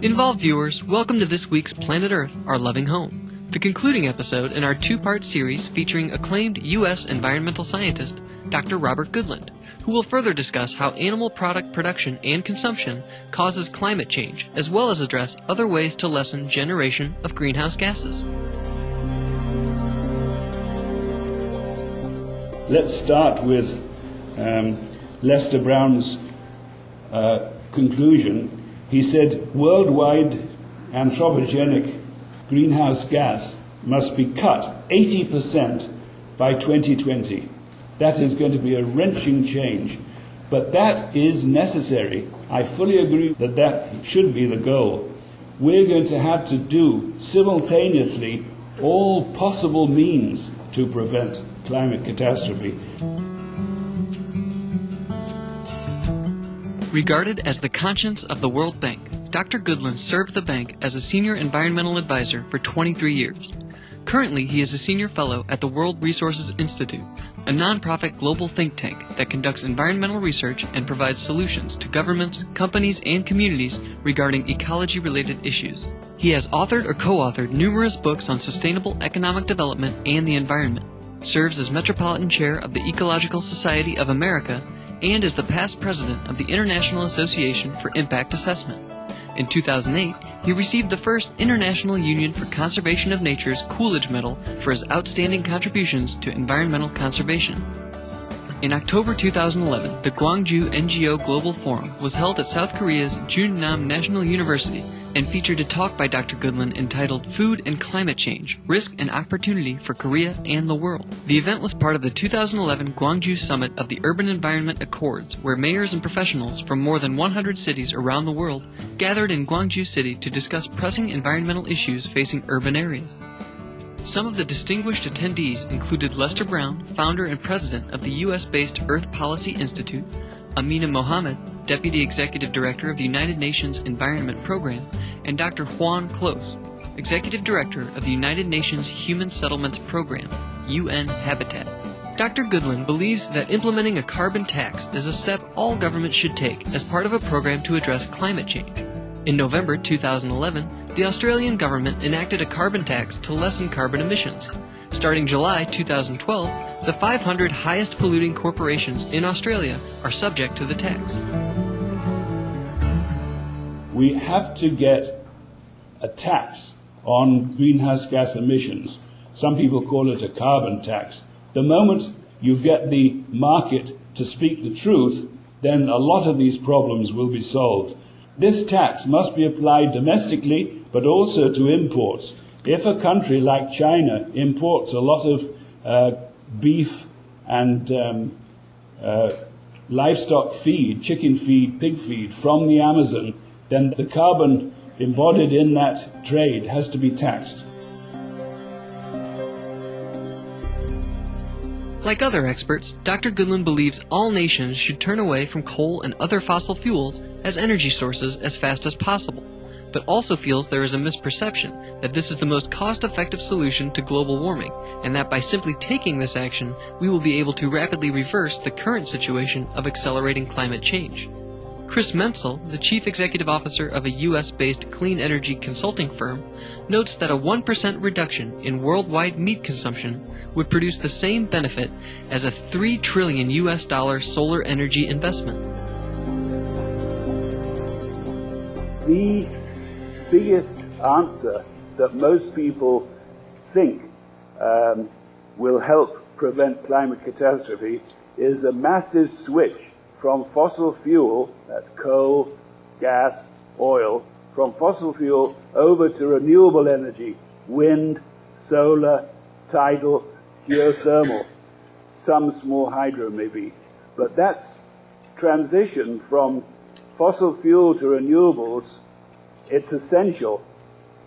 Involved viewers, welcome to this week's Planet Earth, Our Loving Home, the concluding episode in our two-part series featuring acclaimed U.S. environmental scientist Dr. Robert Goodland, who will further discuss how animal product production and consumption causes climate change, as well as address other ways to lessen generation of greenhouse gases. Let's start with Lester Brown's conclusion. He said, worldwide anthropogenic greenhouse gas must be cut 80% by 2020. That is going to be a wrenching change, but that is necessary. I fully agree that that should be the goal. We're going to have to do simultaneously all possible means to prevent climate catastrophe. Regarded as the conscience of the World Bank, Dr. Goodland served the bank as a senior environmental advisor for 23 years. Currently, he is a senior fellow at the World Resources Institute, a nonprofit global think tank that conducts environmental research and provides solutions to governments, companies, and communities regarding ecology-related issues. He has authored or co-authored numerous books on sustainable economic development and the environment, serves as Metropolitan Chair of the Ecological Society of America, and is the past president of the International Association for Impact Assessment. In 2008, he received the first International Union for Conservation of Nature's Coolidge Medal for his outstanding contributions to environmental conservation. In October 2011, the Gwangju NGO Global Forum was held at South Korea's Junnam National University and featured a talk by Dr. Goodland entitled Food and Climate Change, Risk and Opportunity for Korea and the World. The event was part of the 2011 Gwangju Summit of the Urban Environment Accords, where mayors and professionals from more than 100 cities around the world gathered in Gwangju City to discuss pressing environmental issues facing urban areas. Some of the distinguished attendees included Lester Brown, founder and president of the U.S.-based Earth Policy Institute, Amina Mohammed, Deputy Executive Director of the United Nations Environment Program, and Dr. Juan Close, Executive Director of the United Nations Human Settlements Program, UN Habitat. Dr. Goodland believes that implementing a carbon tax is a step all governments should take as part of a program to address climate change. In November 2011, the Australian government enacted a carbon tax to lessen carbon emissions. Starting July 2012, the 500 highest polluting corporations in Australia are subject to the tax. We have to get a tax on greenhouse gas emissions. Some people call it a carbon tax. The moment you get the market to speak the truth, then a lot of these problems will be solved. This tax must be applied domestically, but also to imports. If a country like China imports a lot of beef and livestock feed, chicken feed, pig feed from the Amazon, then the carbon embodied in that trade has to be taxed. Like other experts, Dr. Goodland believes all nations should turn away from coal and other fossil fuels as energy sources as fast as possible, but also feels there is a misperception that this is the most cost-effective solution to global warming, and that by simply taking this action, we will be able to rapidly reverse the current situation of accelerating climate change. Chris Menzel, the Chief Executive Officer of a U.S.-based clean energy consulting firm, notes that a 1% reduction in worldwide meat consumption would produce the same benefit as a $3 trillion solar energy investment. The biggest answer that most people think will help prevent climate catastrophe is a massive switch from fossil fuel, that's coal, gas, oil, from fossil fuel over to renewable energy, wind, solar, tidal, geothermal, some small hydro maybe. But that's transition from fossil fuel to renewables. It's essential,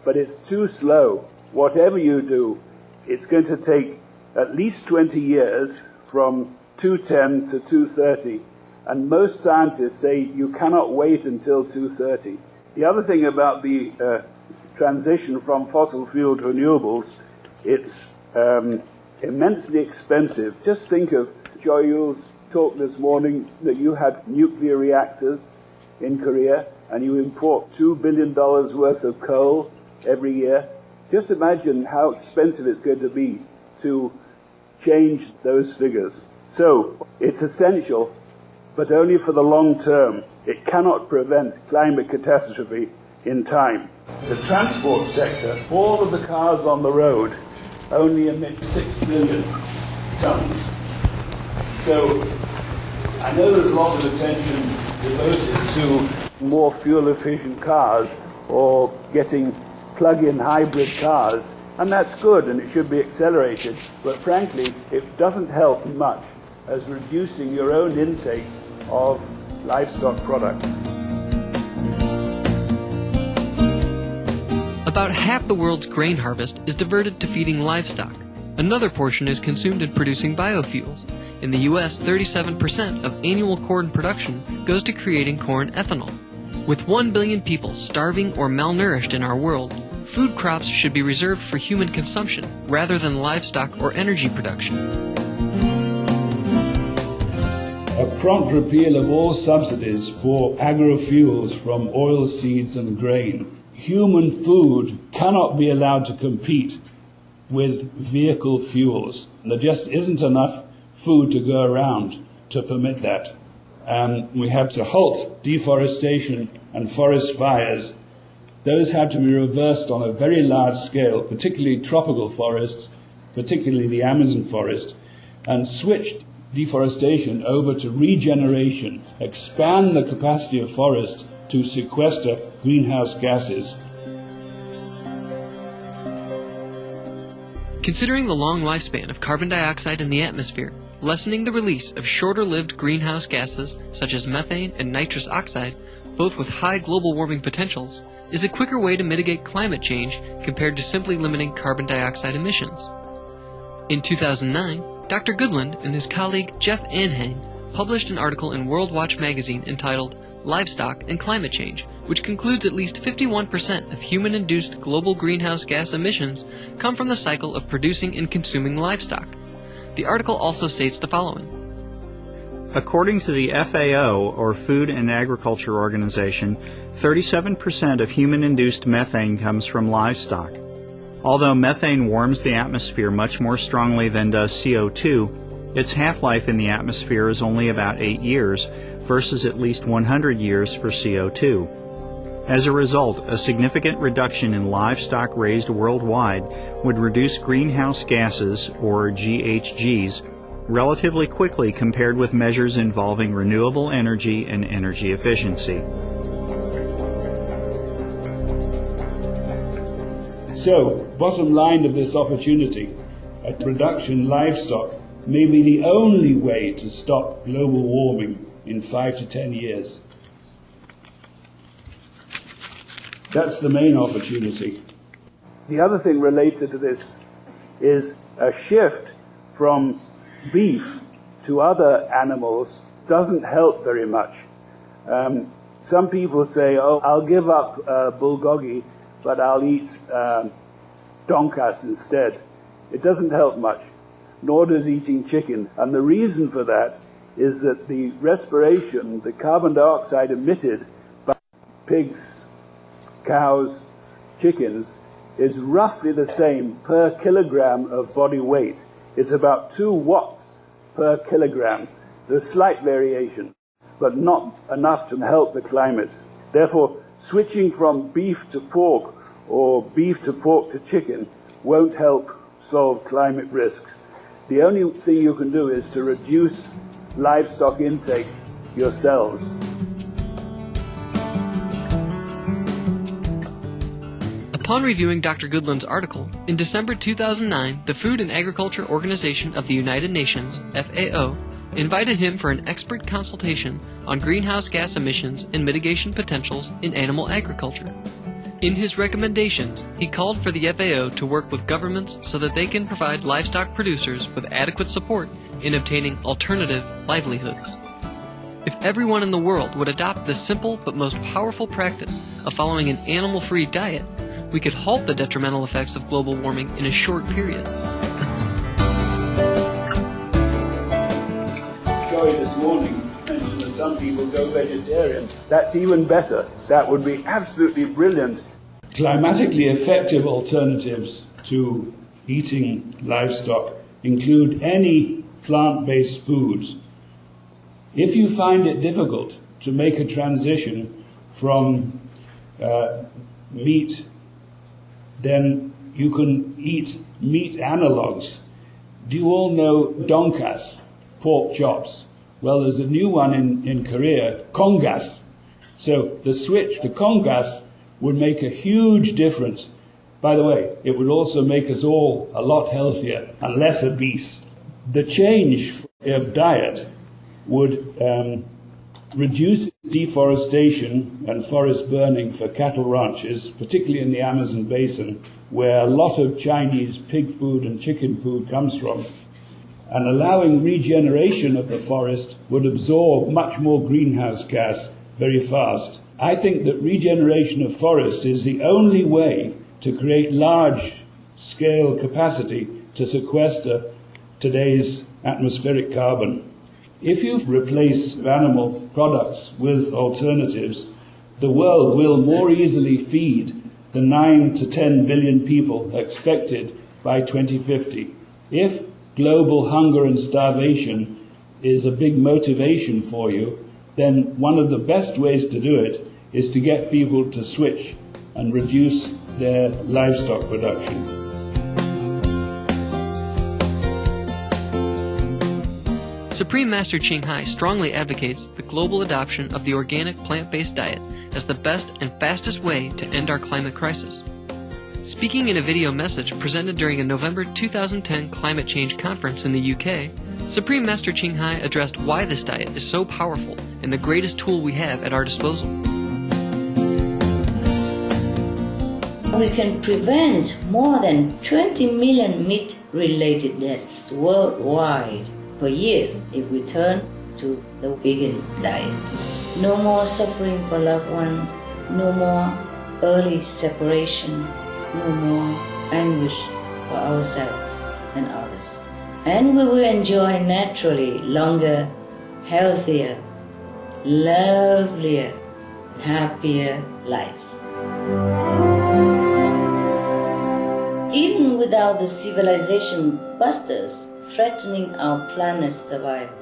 but it's too slow. Whatever you do, it's going to take at least 20 years from 2010 to 2030. And most scientists say you cannot wait until 2030. The other thing about the transition from fossil fuel to renewables, it's immensely expensive. Just think of Joyul's talk this morning that you had nuclear reactors in Korea. and you import $2 billion worth of coal every year, just imagine how expensive it's going to be to change those figures. So it's essential, but only for the long term. It cannot prevent climate catastrophe in time. The transport sector, all of the cars on the road only emit 6 billion tons. So I know there's a lot of attention devoted to more fuel-efficient cars or getting plug-in hybrid cars, and that's good and it should be accelerated, but frankly it doesn't help much as reducing your own intake of livestock products. About half the world's grain harvest is diverted to feeding livestock. Another portion is consumed in producing biofuels. In the U.S., 37% of annual corn production goes to creating corn ethanol. With 1 billion people starving or malnourished in our world, food crops should be reserved for human consumption rather than livestock or energy production. A prompt repeal of all subsidies for agrofuels from oilseeds and grain. Human food cannot be allowed to compete with vehicle fuels. There just isn't enough food to go around to permit that. We have to halt deforestation and forest fires. Those have to be reversed on a very large scale, particularly tropical forests, particularly the Amazon forest, and switch deforestation over to regeneration, expand the capacity of forest to sequester greenhouse gases. Considering the long lifespan of carbon dioxide in the atmosphere, lessening the release of shorter-lived greenhouse gases such as methane and nitrous oxide, both with high global warming potentials, is a quicker way to mitigate climate change compared to simply limiting carbon dioxide emissions. In 2009, Dr. Goodland and his colleague Jeff Anhang published an article in World Watch magazine entitled Livestock and Climate Change, which concludes at least 51% of human-induced global greenhouse gas emissions come from the cycle of producing and consuming livestock. The article also states the following. According to the FAO, or Food and Agriculture Organization, 37% of human-induced methane comes from livestock. Although methane warms the atmosphere much more strongly than does CO2, its half-life in the atmosphere is only about 8 years versus at least 100 years for CO2. As a result, a significant reduction in livestock raised worldwide would reduce greenhouse gases, or GHGs, relatively quickly compared with measures involving renewable energy and energy efficiency. So, bottom line of this opportunity, a production livestock may be the only way to stop global warming in 5 to 10 years. That's the main opportunity. The other thing related to this is a shift from beef to other animals doesn't help very much. Some people say, oh, I'll give up bulgogi, but I'll eat donkas instead. It doesn't help much, nor does eating chicken. And the reason for that is that the respiration, the carbon dioxide emitted by pigs, cows, chickens, is roughly the same per kilogram of body weight. It's about 2 watts per kilogram. There's slight variation, but not enough to help the climate. Therefore, switching from beef to pork or beef to pork to chicken won't help solve climate risks. The only thing you can do is to reduce livestock intake yourselves. Upon reviewing Dr. Goodland's article, in December 2009, the Food and Agriculture Organization of the United Nations, FAO, invited him for an expert consultation on greenhouse gas emissions and mitigation potentials in animal agriculture. In his recommendations, he called for the FAO to work with governments so that they can provide livestock producers with adequate support in obtaining alternative livelihoods. If everyone in the world would adopt this simple but most powerful practice of following an animal-free diet, we could halt the detrimental effects of global warming in a short period. Joey this morning mentioned the some people go vegetarian. That's even better. That would be absolutely brilliant. Climatically effective alternatives to eating livestock include any plant-based foods. If you find it difficult to make a transition from meat, then you can eat meat analogues. Do you all know donkas, pork chops? Well, there's a new one in Korea, kongas. So the switch to kongas would make a huge difference. By the way, it would also make us all a lot healthier and less obese. The change of diet would reduce deforestation and forest burning for cattle ranches, particularly in the Amazon basin, where a lot of Chinese pig food and chicken food comes from. And allowing regeneration of the forest would absorb much more greenhouse gas very fast. I think that regeneration of forests is the only way to create large-scale capacity to sequester today's atmospheric carbon. If you replace animal products with alternatives, the world will more easily feed the 9 to 10 billion people expected by 2050. If global hunger and starvation is a big motivation for you, then one of the best ways to do it is to get people to switch and reduce their livestock production. Supreme Master Ching Hai strongly advocates the global adoption of the organic plant-based diet as the best and fastest way to end our climate crisis. Speaking in a video message presented during a November 2010 climate change conference in the UK, Supreme Master Ching Hai addressed why this diet is so powerful and the greatest tool we have at our disposal. We can prevent more than 20 million meat-related deaths worldwide per year if we turn to the vegan diet. No more suffering for loved ones, no more early separation, no more anguish for ourselves and others. And we will enjoy naturally longer, healthier, lovelier, happier lives. Even without the civilization busters threatening our planet's survival,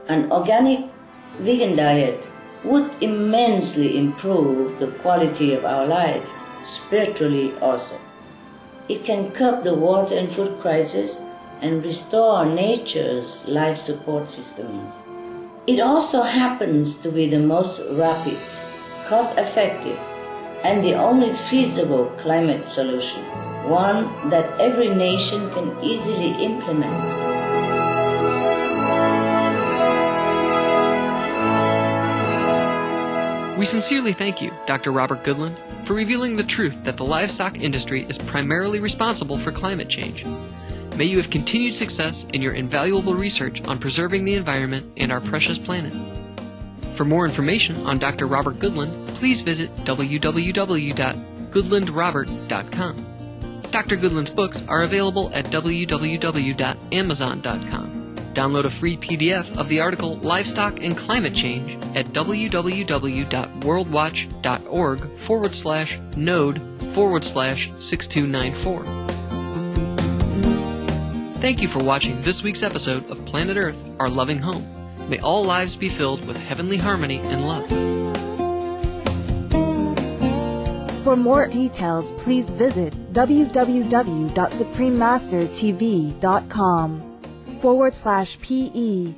an organic vegan diet would immensely improve the quality of our lives, spiritually also. It can curb the water and food crisis and restore nature's life support systems. It also happens to be the most rapid, cost-effective, and the only feasible climate solution, one that every nation can easily implement. We sincerely thank you, Dr. Robert Goodland, for revealing the truth that the livestock industry is primarily responsible for climate change. May you have continued success in your invaluable research on preserving the environment and our precious planet. For more information on Dr. Robert Goodland, please visit www.goodlandrobert.com. Dr. Goodland's books are available at www.amazon.com. Download a free PDF of the article Livestock and Climate Change at www.worldwatch.org/node/6294. Thank you for watching this week's episode of Planet Earth, Our Loving Home. May all lives be filled with heavenly harmony and love. For more details, please visit www.suprememastertv.com/PE